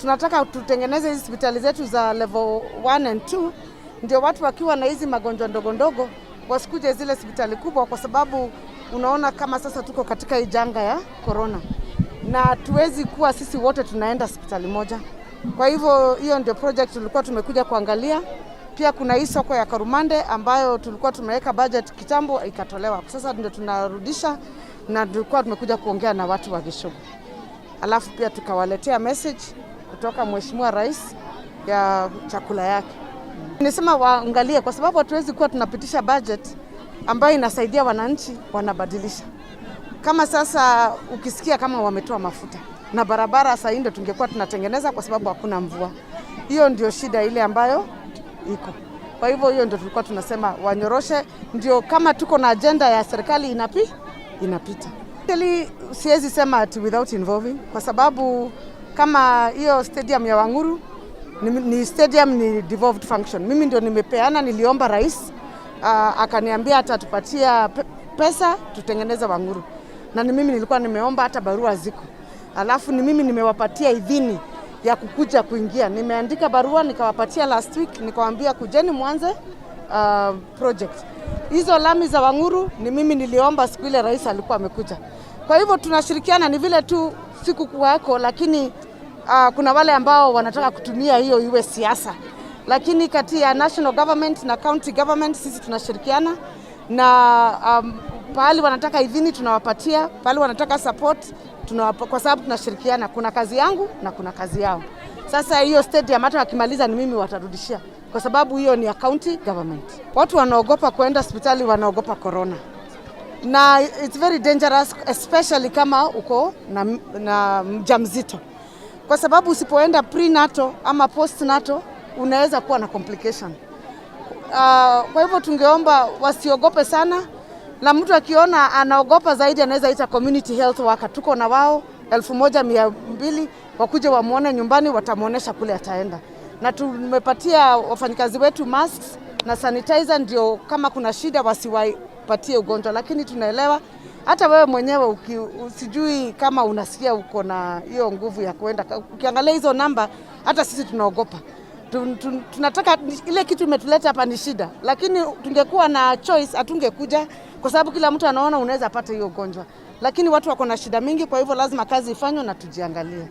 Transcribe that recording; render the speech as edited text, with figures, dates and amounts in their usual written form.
tunataka tutengeneze hizi hospitali zetu za level 1 and 2 ndio watu wakiwa na hizi magonjwa ndogo ndogo wasikuje zile hospitali kubwa, kwa sababu unaona kama sasa tuko katika hii janga ya corona na tuwezi kuwa sisi wote tunaenda hospitali moja. Kwa hivyo hiyo ndio project tulikuwa tumekuja kuangalia. Pia kuna hii soko ya Karumande ambayo tulikuwa tumeweka budget kitambo ikatolewa. Sasa ndio tunarudisha na tulikuwa tumekuja kuongea na watu wa Gishugu. Alafu pia tukawaletea message kutoka Mheshimiwa Rais ya chakula yake. Nisema waangalie kwa sababu hatuwezi kuwa tunapitisha budget ambayo inasaidia wananchi wanabadilisha. Kama sasa ukisikia kama wametoa mafuta na barabara sasa ndio tungekuwa tunatengeneza kwa sababu hakuna mvua. Hiyo ndio shida ile ambayo iko. Kwa hivyo hiyo ndio tulikuwa tunasema wanyoroshe, ndio kama tuko na agenda ya serikali inapita. Siwezi sema ati without involving, kwa sababu kama hiyo stadium ya WAIGURU ni stadium ni devolved function. Mimi ndio nimepeana, niliomba rais akaniambia atatupatia pesa tutengeneze WAIGURU. Na ni mimi nilikuwa nimeomba, hata barua ziko. Alafu ni mimi nimewapatia idhini ya kukuja kuingia. Nimeandika barua nikawapatia last week, nikawaambia kujeni mwanze project. Hizo lami za WAIGURU ni mimi niliomba siku ile rais alikuwa amekuja. Kwa hivyo tunashirikiana, ni vile tu siku kuwako, lakini kuna wale ambao wanataka kutumia hiyo iwe siasa. Lakini kati ya national government na county government sisi tunashirikiana, na pahali wanataka idhini tunawapatia, pahali wanataka support kwa sababu tunashirikiana. Kuna kazi yangu na kuna kazi yao. Sasa hiyo stadium hata wakimaliza ni mimi watarudishia, kwa sababu hiyo ni ya county government. Watu wanaogopa kwenda hospitali, wanaogopa corona. Na it's very dangerous, especially kama uko na mjamzito. Kwa sababu usipoenda prenatal ama postnatal unaweza kuwa na complication. Kwa hivyo tungeomba wasiogope sana, na mtu akiona anaogopa zaidi anaweza ita community health worker. Tuko na wao 1200 wakuje wamuone nyumbani, watamuonesha kule ataenda. Na tumepatia wafanyikazi wetu masks na sanitizer, ndio kama kuna shida wasiwapatie ugonjwa. Lakini tunaelewa hata wewe mwenyewe usijui kama unasikia uko na hiyo nguvu ya kuenda. Ukiangalia hizo namba hata sisi tunaogopa. Tunataka ile kitu imetuleta hapa ni shida, lakini tungekuwa na choice hatungekuja, kwa sababu kila mtu anaona unaweza pata hiyo ugonjwa. Lakini watu wako na shida mingi, kwa hivyo lazima kazi ifanywe na tujiangalie.